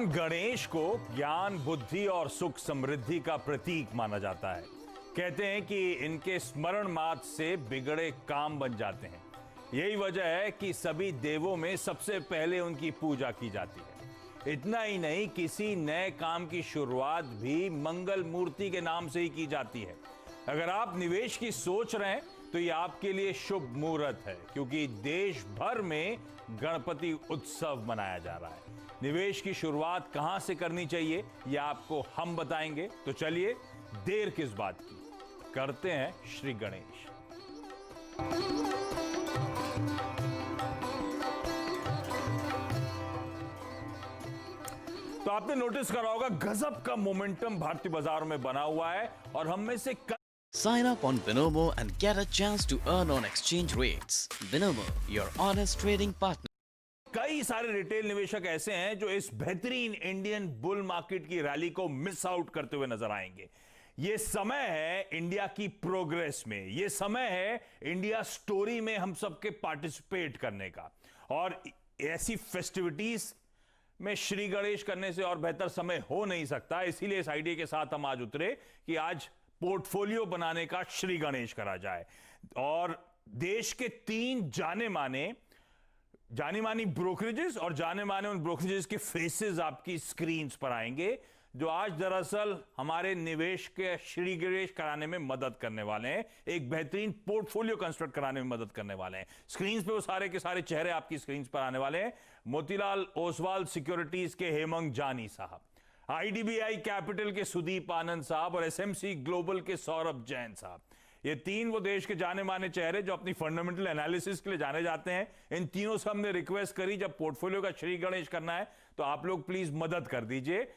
गणेश को ज्ञान, बुद्धि और सुख समृद्धि का प्रतीक माना जाता है। कहते हैं कि इनके स्मरण मात्र से बिगड़े काम बन जाते हैं। यही वजह है कि सभी देवों में सबसे पहले उनकी पूजा की जाती है। इतना ही नहीं, किसी नए काम की शुरुआत भी मंगल मूर्ति के नाम से ही की जाती है। अगर आप निवेश की सोच रहे हैं तो ये आपके लिए शुभ मुहूर्त है, क्योंकि देश भर में गणपति उत्सव मनाया जा रहा है। निवेश की शुरुआत कहां से करनी चाहिए ये आपको हम बताएंगे। तो चलिए, देर किस बात की, करते हैं श्री गणेश। तो आपने नोटिस करा होगा, गजब का मोमेंटम भारतीय बाजार में बना हुआ है और हम में से Sign up on Binomo and get a chance to earn on exchange rates. Binomo, your honest trading partner. कई सारे रिटेल निवेशक ऐसे हैं जो इस बेहतरीन इंडियन बुल मार्केट की रैली को मिस आउट करते हुए नजर आएंगे। ये समय है इंडिया की प्रोग्रेस में, ये समय है इंडिया स्टोरी में हम सबके पार्टिसिपेट करने का। और ऐसी फेस्टिविटीज में श्री गणेश करने से और बेहतर समय हो नहीं सकता। इसीलिए इस आइडिया के साथ हम आज उतरे कि आज पोर्टफोलियो बनाने का श्री गणेश करा जाए। और देश के 3 जानी मानी ब्रोकरेजेस और जाने माने उन ब्रोकरेजेस के फेसेस आपकी स्क्रीन्स पर आएंगे, जो आज दरअसल हमारे निवेश के श्री गणेश कराने में मदद करने वाले हैं, एक बेहतरीन पोर्टफोलियो कंस्ट्रक्ट कराने में मदद करने वाले हैं। स्क्रीन्स पे वो सारे के सारे चेहरे आपकी स्क्रीन्स पर आने वाले हैं। मोतीलाल ओसवाल सिक्योरिटीज के हेमंत जानी साहब, आईडीबीआई कैपिटल के सुदीप आनंद साहब और एसएमसी ग्लोबल के सौरभ जैन साहब। ये 3 वो देश के जाने माने चेहरे जो अपनी फंडामेंटल एनालिसिस के लिए जाने जाते हैं। इन तीनों से हमने रिक्वेस्ट करी, जब पोर्टफोलियो का श्री गणेश करना है तो आप लोग प्लीज मदद कर दीजिए।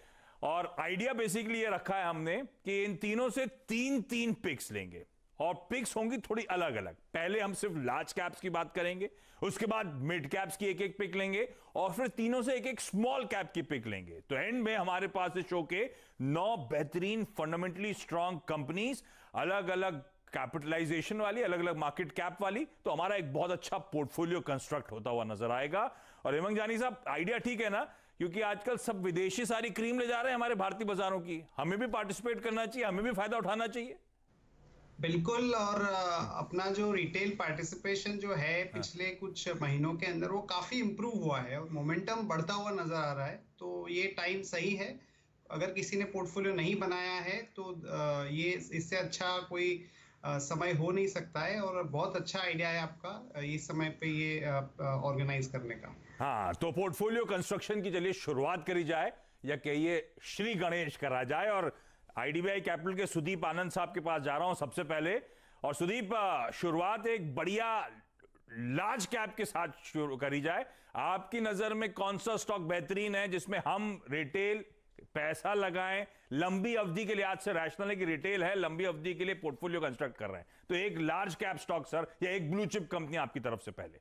और आइडिया बेसिकली ये रखा है हमने कि इन तीनों से 3 पिक्स लेंगे और पिक्स होंगी थोड़ी अलग अलग। पहले हम सिर्फ लार्ज कैप्स की बात करेंगे, उसके बाद मिड कैप्स की एक पिक लेंगे और फिर तीनों से एक स्मॉल कैप की पिक लेंगे। तो एंड में हमारे पास इस शो के 9 बेहतरीन फंडामेंटली स्ट्रांग कंपनीज, अलग अलग कैपिटलाइजेशन वाली, अलग अलग मार्केट कैप वाली। तो हमारा एक बहुत अच्छा पोर्टफोलियो कंस्ट्रक्ट होता हुआ नजर आएगा। और हेमंत जानी साहब, आइडिया ठीक है ना? क्योंकि आजकल सब विदेशी सारी क्रीम ले जा रहे हैं हमारे भारतीय बाजारों की, हमें भी पार्टिसिपेट करना चाहिए, हमें भी फायदा उठाना चाहिए। बिल्कुल। और अपना जो रिटेल पार्टिसिपेशन जो है पिछले कुछ महीनों के अंदर वो काफी इम्प्रूव हुआ है और मोमेंटम बढ़ता हुआ नजर आ रहा है। तो ये टाइम सही है। अगर किसी ने पोर्टफोलियो नहीं बनाया है तो ये इससे अच्छा कोई समय हो नहीं सकता है। और बहुत अच्छा आइडिया है आपका इस समय पे ये ऑर्गेनाइज करने का। हाँ, तो पोर्टफोलियो कंस्ट्रक्शन की चलिए शुरुआत करी जाए, या कहिए श्री गणेश करा जाए। और आईडीबीआई कैपिटल के सुदीप आनंद साहब के पास जा रहा हूं सबसे पहले। और सुदीप, शुरुआत एक बढ़िया लार्ज कैप के साथ शुरू करी जाए। आपकी नजर में कौन सा स्टॉक बेहतरीन है जिसमें हम रिटेल पैसा लगाएं? लंबी अवधि के लिए, आज से रैशनल है कि रिटेल है, लंबी अवधि के लिए पोर्टफोलियो कंस्ट्रक्ट कर रहे हैं, तो एक लार्ज कैप स्टॉक सर, या एक ब्लू चिप कंपनी आपकी तरफ से पहले।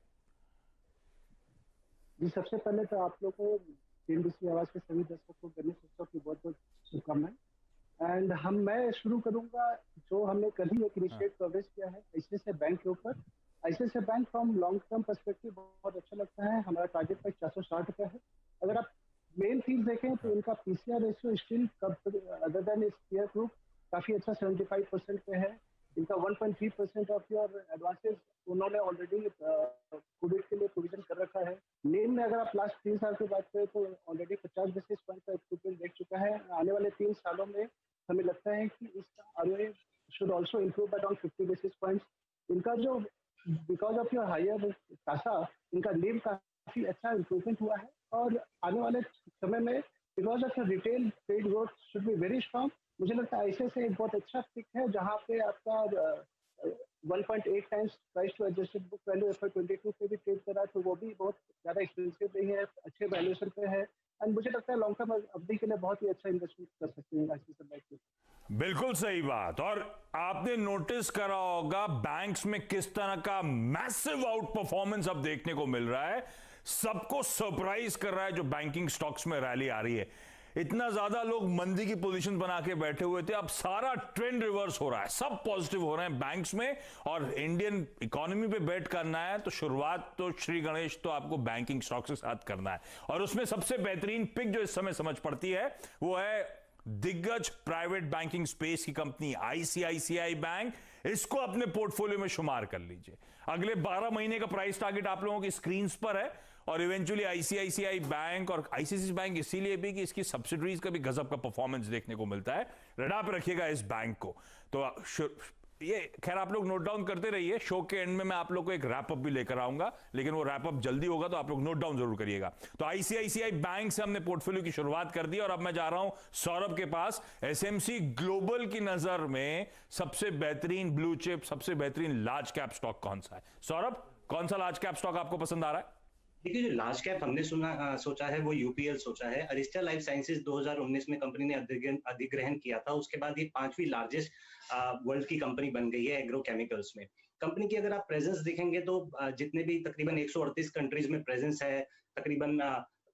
जी, सबसे पहले तो आप लोग को एनडीसी आवाज के सभी दर्शकों को गणेश उत्सव की बहुत बहुत शुभकामनाएं। एंड मैं शुरू करूंगा जो हमने कल ही एक इनिशिएट कवरेज किया है आईसीआईसीआई बैंक के ऊपर। ICICI bank from long term perspective बहुत अच्छा लगता है। हमारा टारगेट प्राइस 460 रुपये है। अगर आप मेन चीज देखें तो इनका PCR ratio still other than इस पीयर ग्रुप काफी अच्छा 75% पे है। इनका 1.3% ऑफ योर एडवांसेस उन्होंने ऑलरेडी कोविड के लिए प्रोविजन कर रखा है। नेम में अगर आप लास्ट 3 साल की बात करें तो ऑलरेडी 50 बेसिस पॉइंट का इम्प्रूवमेंट देख चुका है। आने वाले 3 सालों में हमें लगता है कि इसका ROA should also improve by around 50 basis points. इनका जो because of your higher CASA, इनका नेम काफी अच्छा इम्प्रूवमेंट हुआ है। और आने वाले समय में because of retail trade growth should be very strong. मुझे लगता है आईसीआईसीआई एक बहुत अच्छा पिक है जहां पे आपका 1.8 times price to adjusted book value FY22 पे भी ट्रेड कर रहा है, तो वो भी बहुत ज्यादा एक्सपेंसिव नहीं है, अच्छे वैल्यूएशन पे है। एंड मुझे लगता है लॉन्ग टर्म अवधि के लिए बहुत ही अच्छा इन्वेस्टमेंट कर सकते हैं आईसीआईसीआई बैंक में। बिल्कुल सही बात। और आपने नोटिस करा होगा बैंक्स में किस तरह का मैसिव आउट परफॉर्मेंस अब देखने को मिल रहा है। सबको सरप्राइज कर रहा है जो बैंकिंग स्टॉक्स में रैली आ रही है। इतना ज्यादा लोग मंदी की पोजीशन बना के बैठे हुए थे, अब सारा ट्रेंड रिवर्स हो रहा है, सब पॉजिटिव हो रहे हैं बैंक्स में, और इंडियन इकोनॉमी पे बेट करना है तो शुरुआत तो श्री गणेश तो आपको बैंकिंग स्टॉक के साथ करना है। और उसमें सबसे बेहतरीन पिक जो इस समय समझ पड़ती है वो है दिग्गज प्राइवेट बैंकिंग स्पेस की कंपनी आईसीआईसीआई बैंक। इसको अपने पोर्टफोलियो में शुमार कर लीजिए। अगले 12 महीने का प्राइस टारगेट आप लोगों की स्क्रीन पर है, और इवेंचुअली आईसीआईसीआई बैंक और आईसीआईसीआई बैंक इसीलिए भी कि इसकी सब्सिडरीज का भी गजब का परफॉर्मेंस देखने को मिलता है। रडार पे रखिएगा इस बैंक को। तो ये खैर आप लोग नोट डाउन करते रहिए, शो के एंड में मैं आप लोग को एक रैप अप भी लेकर आऊंगा, लेकिन वो रैप अप जल्दी होगा तो आप लोग नोट डाउन जरूर करिएगा। तो आईसीआईसीआई बैंक से हमने पोर्टफोलियो की शुरुआत कर दी, और अब मैं जा रहा हूं सौरभ के पास। एसएमसी ग्लोबल की नजर में सबसे बेहतरीन ब्लू चिप, सबसे बेहतरीन लार्ज कैप स्टॉक कौन सा है? सौरभ, कौन सा लार्ज कैप स्टॉक आपको पसंद आ रहा है? देखिए, जो लार्ज कैप हमने सोचा है वो यूपीएल सोचा है। अरिस्टा लाइफ साइंसेज 2019 में कंपनी ने अधिग्रहण किया था, उसके बाद ये 5वीं लार्जेस्ट वर्ल्ड की कंपनी बन गई है एग्रो केमिकल्स में। कंपनी की अगर आप प्रेजेंस देखेंगे तो जितने भी तकरीबन 138 कंट्रीज में प्रेजेंस है, तकरीबन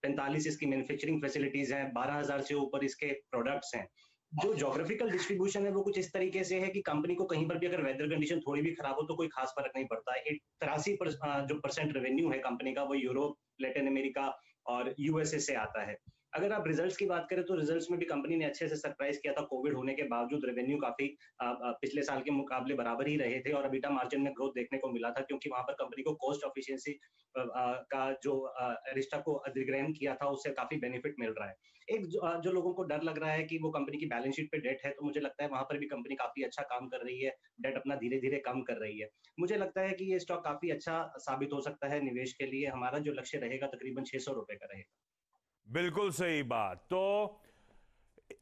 45 इसकी मैन्युफैक्चरिंग फैसिलिटीज हैं, 12,000 से ऊपर इसके प्रोडक्ट्स हैं। जो ज्योग्राफिकल डिस्ट्रीब्यूशन है वो कुछ इस तरीके से है कि कंपनी को कहीं पर भी अगर वेदर कंडीशन थोड़ी भी खराब हो तो कोई खास फर्क नहीं पड़ता है। 83% रेवेन्यू है कंपनी का वो यूरोप, लैटिन अमेरिका और यूएसए से आता है। अगर आप रिजल्ट्स की बात करें तो रिजल्ट्स में भी कंपनी ने अच्छे से सरप्राइज किया था। कोविड होने के बावजूद रेवेन्यू काफी पिछले साल के मुकाबले बराबर ही रहे थे, और अबिटा मार्जिन में ग्रोथ देखने को मिला था, क्योंकि वहां पर कंपनी को कॉस्ट एफिशिएंसी का जो अरिस्टा को अधिग्रहण किया था उससे काफी बेनिफिट मिल रहा है। एक जो लोगों को डर लग रहा है कि वो कंपनी की बैलेंस शीट पे डेट है, तो मुझे लगता है वहां पर भी कंपनी काफी अच्छा काम कर रही है, डेट अपना धीरे धीरे कम कर रही है। मुझे लगता है कि ये स्टॉक काफी अच्छा साबित हो सकता है निवेश के लिए। हमारा जो लक्ष्य रहेगा तकरीबन 600 रुपए का रहेगा। बिल्कुल सही बात। तो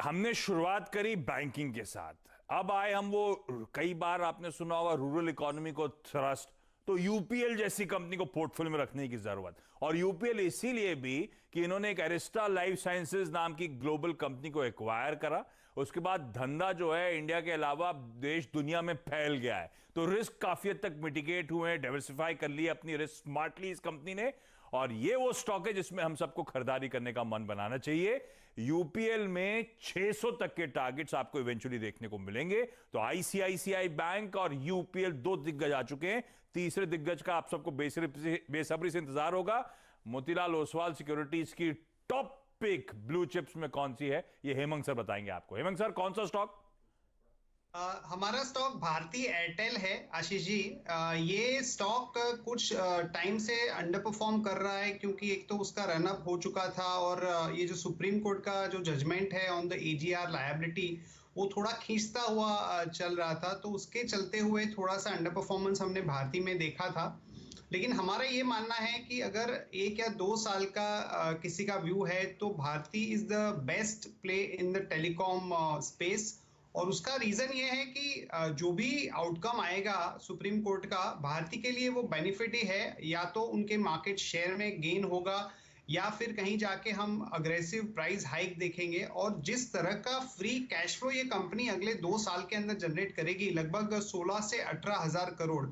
हमने शुरुआत करी बैंकिंग के साथ, अब आए हम वो कई बार आपने सुना होगा रूरल इकोनॉमी को थ्रस्ट, तो यूपीएल जैसी कंपनी को पोर्टफोलियो में रखने की जरूरत। और यूपीएल इसीलिए भी कि इन्होंने एक अरिस्टा लाइफ साइंसेज नाम की ग्लोबल कंपनी को एक्वायर करा, उसके बाद धंधा जो है इंडिया के अलावा देश दुनिया में फैल गया है, तो रिस्क काफी हद तक मिटिगेट हुए हैं, डाइवर्सिफाई कर लिया अपनी रिस्क स्मार्टली इस कंपनी ने। और ये वो स्टॉक है जिसमें हम सबको खरीदारी करने का मन बनाना चाहिए। यूपीएल में 600 तक के टारगेट्स आपको इवेंचुअली देखने को मिलेंगे। तो आईसीआईसीआई बैंक और यूपीएल 2 दिग्गज आ चुके हैं, तीसरे दिग्गज का आप सबको बेसब्री से इंतजार होगा। मोतीलाल ओसवाल सिक्योरिटीज की टॉप पिक ब्लू चिप्स में कौन सी है, ये हेमंत सर बताएंगे आपको। हेमंत सर, कौन सा स्टॉक? हमारा स्टॉक भारतीय एयरटेल है आशीष जी। ये स्टॉक कुछ टाइम से अंडर परफॉर्म कर रहा है, क्योंकि एक तो उसका रन अप हो चुका था, और ये जो सुप्रीम कोर्ट का जो जजमेंट है ऑन द एजीआर लायबिलिटी वो थोड़ा खींचता हुआ चल रहा था, तो उसके चलते हुए थोड़ा सा अंडर परफॉर्मेंस हमने भारती में देखा था। लेकिन हमारा ये मानना है कि अगर 1 या 2 साल का किसी का व्यू है तो Bharti is the best play in the telecom space. और उसका रीजन ये है कि जो भी आउटकम आएगा सुप्रीम कोर्ट का, भारती के लिए वो बेनिफिट ही है। या तो उनके मार्केट शेयर में गेन होगा, या फिर कहीं जाके हम अग्रेसिव प्राइस हाइक देखेंगे। और जिस तरह का फ्री कैश फ्लो ये कंपनी अगले 2 साल के अंदर जनरेट करेगी, लगभग 16 से 18,000 करोड़,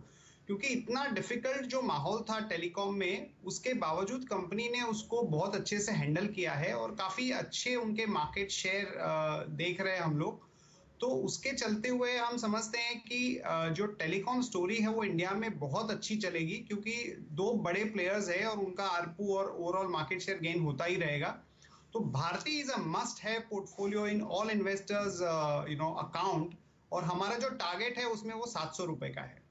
क्योंकि इतना डिफिकल्ट जो माहौल था टेलीकॉम में, उसके बावजूद कंपनी ने उसको बहुत अच्छे से हैंडल किया है, और काफी अच्छे उनके मार्केट शेयर देख रहे हैं हम लोग। तो उसके चलते हुए हम समझते हैं कि जो टेलीकॉम स्टोरी है वो इंडिया में बहुत अच्छी चलेगी, क्योंकि 2 बड़े प्लेयर्स है और उनका आरपू और ओवरऑल मार्केट शेयर गेन होता ही रहेगा। तो भारती इज अ मस्ट है portfolio in all investors account, और हमारा जो टारगेट है उसमें वो 700 रुपए का है।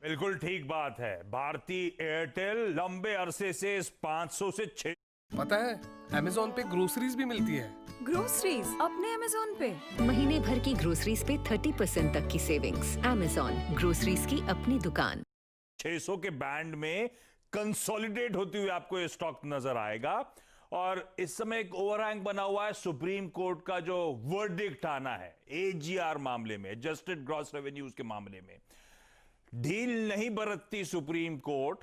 बिल्कुल ठीक बात है। भारती एयरटेल लंबे अरसे से 500 से 600। पता है अमेज़न पे ग्रोसरीज भी मिलती है। ग्रोसरीज अपने अमेज़न पे महीने भर की ग्रोसरीज पे 30% तक की सेविंग्स। अमेज़न, ग्रोसरीज की अपनी दुकान। 600 के बैंड में कंसोलिडेट होती हुई आपको ये स्टॉक नजर आएगा। और इस समय एक ओवरहैंग बना हुआ है सुप्रीम कोर्ट का जो वर्डिक्ट आना है एजीआर मामले में, एडजस्टेड ग्रॉस रेवेन्यूज के मामले में। ढील नहीं बरतती सुप्रीम कोर्ट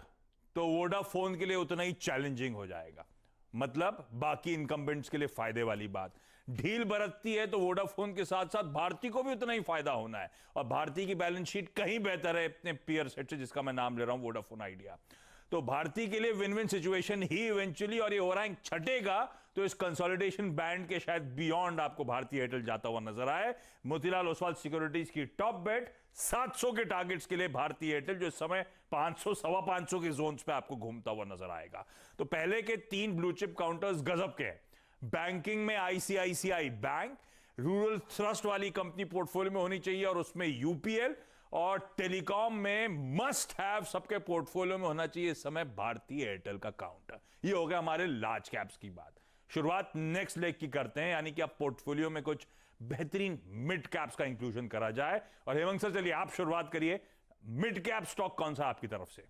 तो वोडाफोन के लिए उतना ही चैलेंजिंग हो जाएगा, मतलब बाकी इनकम्बेंट्स के लिए फायदे वाली बात। ढील बरतती है तो वोडाफोन के साथ साथ भारती को भी उतना ही फायदा होना है, और भारती की बैलेंस शीट कहीं बेहतर है अपने पीयर सेट से, जिसका मैं नाम ले रहा हूं वोडाफोन आइडिया। तो भारती के लिए विन विन सिचुएशन ही इवेंचुअली, और ये ओवरहैंग छटेगा तो इस कंसोलिडेशन बैंड के शायद बियॉन्ड आपको भारतीय एयरटेल जाता हुआ नजर आए। मोतीलाल ओसवाल सिक्योरिटीज की टॉप बेट 700 के टारगेट्स के लिए भारतीय एयरटेल, जो इस समय 500 सवा 500 के जोन्स पे आपको घूमता हुआ नजर आएगा। तो पहले के 3 ब्लू चिप काउंटर्स गजब के हैं। बैंकिंग में आईसीआईसीआई बैंक, रूरल थ्रस्ट वाली कंपनी पोर्टफोलियो में होनी चाहिए और उसमें यूपीएल, और टेलीकॉम में मस्ट हैव सबके पोर्टफोलियो में होना चाहिए इस समय भारतीय एयरटेल का काउंटर। ये हो गया हमारे लार्ज कैप्स की बात। शुरुआत नेक्स्ट लेग की करते हैं, यानी कि आप पोर्टफोलियो में कुछ बेहतरीन मिड कैप्स का इंक्लूजन करा जाए। और हेमंत सर, चलिए आप शुरुआत करिए। मिड कैप स्टॉक कौन सा आपकी तरफ से?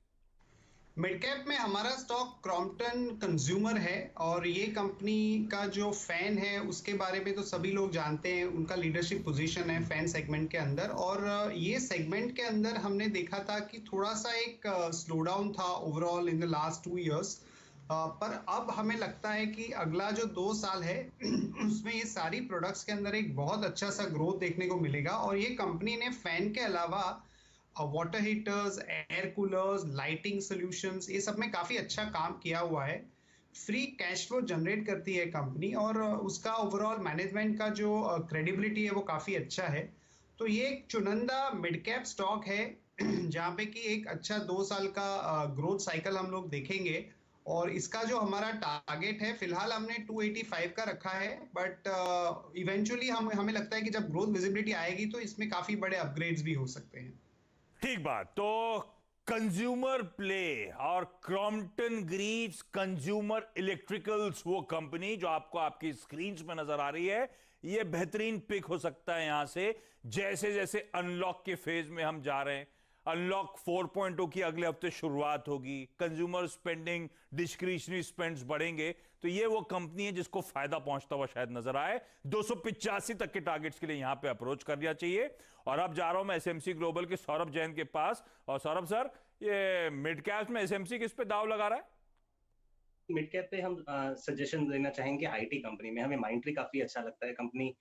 मिड कैप में हमारा स्टॉक क्रॉम्पटन कंज्यूमर है, और ये कंपनी का जो फैन है उसके बारे में तो सभी लोग जानते हैं, उनका लीडरशिप पोजीशन है फैन सेगमेंट के अंदर। और ये सेगमेंट के अंदर हमने देखा था कि थोड़ा सा एक स्लो डाउन था overall in the last 2 years, पर अब हमें लगता है कि अगला जो 2 साल है उसमें ये सारी प्रोडक्ट्स के अंदर एक बहुत अच्छा सा ग्रोथ देखने को मिलेगा। और ये कंपनी ने फैन के अलावा water heaters, air coolers, lighting solutions, ये सब में काफी अच्छा काम किया हुआ है। फ्री कैश फ्लो जनरेट करती है कंपनी, और उसका ओवरऑल मैनेजमेंट का जो क्रेडिबिलिटी है वो काफी अच्छा है। तो ये एक चुनिंदा मिड कैप स्टॉक है जहाँ पे कि एक अच्छा 2 साल का ग्रोथ साइकिल हम लोग देखेंगे। और इसका जो हमारा टारगेट है, फिलहाल हमने 285 का रखा है, बट इवेंचुअली हमें लगता है कि जब ग्रोथ विजिबिलिटी आएगी तो इसमें काफी बड़े अपग्रेड्स भी हो सकते हैं। ठीक बात। तो कंज्यूमर प्ले और क्रॉम्पटन ग्रीव्स कंज्यूमर इलेक्ट्रिकल्स, वो कंपनी जो आपको आपकी स्क्रीन में नजर आ रही है, ये बेहतरीन पिक हो सकता है यहां से। जैसे जैसे अनलॉक के फेज में हम जा रहे हैं, अनलॉक 4.0 की अगले हफ्ते शुरुआत होगी, कंज्यूमर स्पेंडिंग, डिस्क्रिशनरी स्पेंड्स बढ़ेंगे, तो ये वो कंपनी है जिसको फायदा पहुंचता हुआ शायद नजर आए। 285 तक के टारगेट्स के लिए यहां पे अप्रोच कर लिया चाहिए। और अब जा रहा हूं मैं एसएमसी ग्लोबल के सौरभ जैन के पास। और सौरभ सर, ये मिड कैप में एसएमसी किस पे दाव लगा रहा है? मिड कैप पे हम सजेशन देना चाहेंगे आईटी कंपनी में। हमें माइंडट्री काफी अच्छा लगता है, कंपनी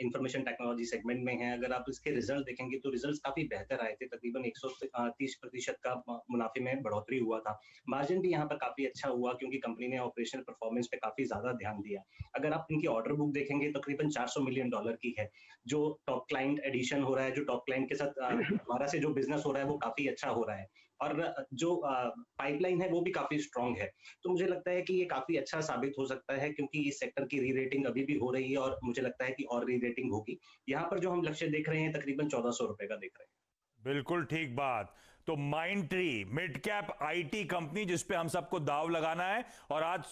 इंफॉर्मेशन टेक्नोलॉजी सेगमेंट में है। अगर आप इसके रिजल्ट देखेंगे तो रिजल्ट्स काफी बेहतर आए थे, तकरीबन 130% का मुनाफे में बढ़ोतरी हुआ था। मार्जिन भी यहाँ पर काफी अच्छा हुआ क्योंकि कंपनी ने ऑपरेशनल परफॉर्मेंस पे काफी ज्यादा ध्यान दिया। अगर आप इनकी ऑर्डर बुक देखेंगे तकरीबन $400 मिलियन की है। जो टॉप क्लाइंट एडिशन हो रहा है, जो टॉप क्लाइंट के साथ हमारा से जो बिजनेस हो रहा है वो काफी अच्छा हो रहा है, और जो पाइपलाइन है वो भी काफी स्ट्रांग है। तो मुझे लगता है कि ये काफी अच्छा साबित हो सकता है क्योंकि इस सेक्टर की री रेटिंग अभी भी हो रही है, और मुझे लगता है कि और री रेटिंग होगी। यहाँ पर जो हम लक्ष्य देख रहे हैं तकरीबन 1400 रुपए का देख रहे हैं। बिल्कुल ठीक बात। तो Mindtree mid cap IT company जिसपे हम सबको दाव लगाना है, और आज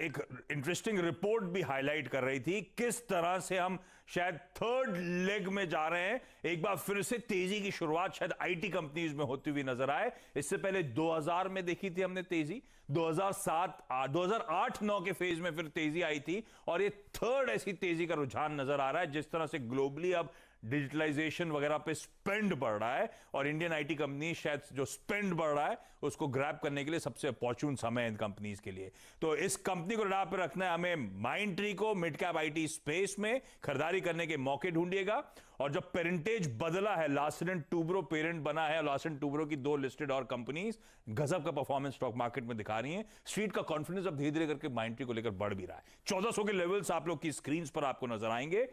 एक इंटरेस्टिंग रिपोर्ट भी हाईलाइट कर रही थी किस तरह से हम शायद थर्ड लेग में जा रहे हैं। एक बार फिर से तेजी की शुरुआत शायद आईटी कंपनीज में होती हुई नजर आए। इससे पहले 2000 में देखी थी हमने तेजी, 2008-9 के फेज में फिर तेजी आई थी, और ये थर्ड ऐसी तेजी का रुझान नजर आ रहा है। जिस तरह से ग्लोबली अब डिजिटलाइजेशन वगैरह पे स्पेंड बढ़ रहा है, और इंडियन आईटी कंपनी शायद जो स्पेंड बढ़ रहा है उसको ग्रैब करने के लिए सबसे अपॉर्चुन समय है इन कंपनीज के लिए। तो इस कंपनी को रडार पर रखना है हमें। माइंडट्री को मिड कैप आईटी स्पेस में खरीदारी करने के मौके ढूंढिएगा। और जब पेरेंटेज बदला है, लार्सन टूब्रो पेरेंट बना है, लार्सन टूब्रो की 2 लिस्टेड और कंपनीज गजब का परफॉर्मेंस स्टॉक मार्केट में दिखा रही हैं। स्ट्रीट का कॉन्फिडेंस अब धीरे धीरे करके माइंडट्री को लेकर बढ़ भी रहा है। 1400 के लेवल्स आप लोग की स्क्रीन पर आपको नजर आएंगे।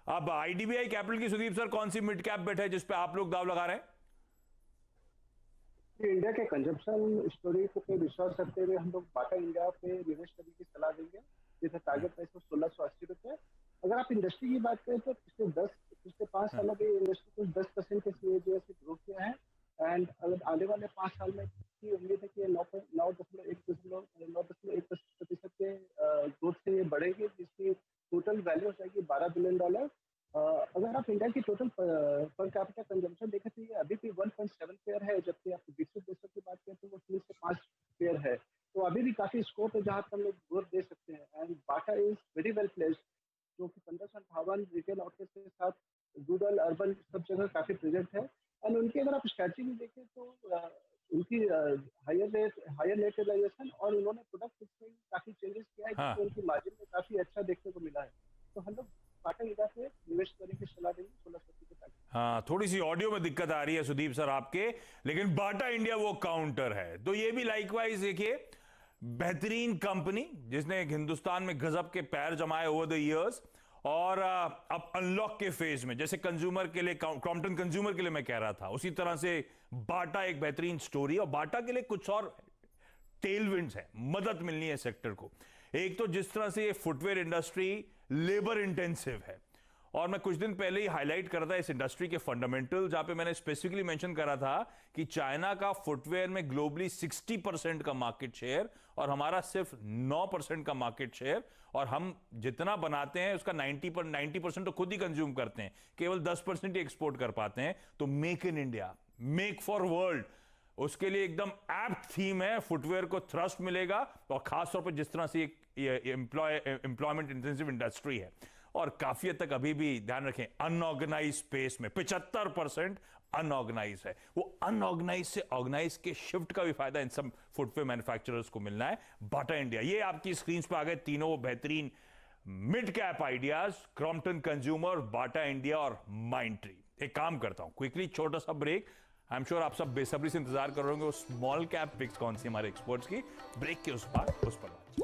अब आईडीबीआई कैपिटल की सुदीप सर कौन सी मिड कैप बेट है जिसपे आप लोग दाव लगा रहे हैं? इंडिया के कंजप्शन स्टोरी को पे विश्वास करते हुए हम लोग बाटा इंडिया पे निवेश करने की सलाह देंगे, जिसका टारगेट प्राइस है 1680 रुपए। अगर आप इंडस्ट्री की बात करें तो पिछले 5 सालों में इंडस्ट्री कुछ 10% के CAGR से ग्रो किया है, एंड अगर आने वाले 5 साल में की उम्मीद है कि 9.1% के ग्रोथ से ये बढ़ेगी, जिसकी टोटल वैल्यू हो जाएगी $12 बिलियन। अगर आप इंडिया की टोटल पर कैपिटा कंजम्पशन देखें तो ये अभी भी 1.7 पेयर है, जबकि आप विकसित देशों की बात करें तो वो 3 से 5 पेयर है। तो अभी भी काफी स्कोप है जहाँ पर हम लोग ग्रोथ दे सकते हैं। And Bata is very well placed, जो कि 1558 रिटेल आउटलेट के साथ रूरल अर्बन सब जगह काफी प्रेजेंट है। एंड उनकी अगर आप स्ट्रैटेजी देखें तो उनकी हायर नेट रियलाइजेशन, और उन्होंने प्रोडक्ट में काफी चेंजेस किया है, जिससे उनकी मार्जिन में काफी अच्छा देखने को मिला है। तो हम लोग बाटा इंडिया से निवेश करने की सलाह देंगे 1680 के तक। हाँ, थोड़ी सी ऑडियो में दिक्कत आ रही है सुदीप सर आपके, लेकिन बाटा इंडिया वो काउंटर है। तो ये भी लाइकवाइज देखिए, बेहतरीन कंपनी जिसने हिंदुस्तान में गजब के पैर जमाए ओवर द इयर्स, और अब अनलॉक के फेज में, जैसे कंज्यूमर के लिए क्रॉम्पटन कंज्यूमर के लिए मैं कह रहा था, उसी तरह से बाटा एक बेहतरीन स्टोरी, और बाटा के लिए कुछ और टेलविंड्स है, मदद मिलनी है सेक्टर को। एक तो जिस तरह से ये फुटवेयर इंडस्ट्री लेबर इंटेंसिव है, और मैं कुछ दिन पहले ही हाईलाइट कर रहा था इस इंडस्ट्री के फंडामेंटल, जहां पे मैंने स्पेसिफिकली मेंशन करा था कि चाइना का फुटवेयर में ग्लोबली 60% का मार्केट शेयर और हमारा सिर्फ 9% का मार्केट शेयर, और हम जितना बनाते हैं उसका 90% तो खुद ही कंज्यूम करते हैं, केवल 10% ही एक्सपोर्ट कर पाते हैं। तो make in India, make for world, उसके लिए एकदम एप्ट थीम है। फुटवेयर को थ्रस्ट मिलेगा, और खासतौर पर जिस तरह से एम्प्लॉयमेंट इंटेंसिव इंडस्ट्री है, और काफी हद तक अभी भी ध्यान रखें अनऑर्गेनाइज स्पेस में 75% अनऑर्गेनाइज है। वो अनऑर्गेनाइज से ऑर्गेनाइज के शिफ्ट का भी फायदा इन सब फुटवेयर मैन्युफैक्चरर्स को मिलना है। बाटा इंडिया, ये आपकी स्क्रीन पे आ गए तीनों बेहतरीन mid cap ideas, Crompton consumer, Bata India और माइंडट्री। एक काम करता हूं, क्विकली छोटा सा ब्रेक। आई एम श्योर आप सब बेसब्री से इंतजार कर रहे होंगे वो स्मॉल कैप पिक्स कौन सी हमारे एक्सपर्ट्स की। ब्रेक के उस पर बात।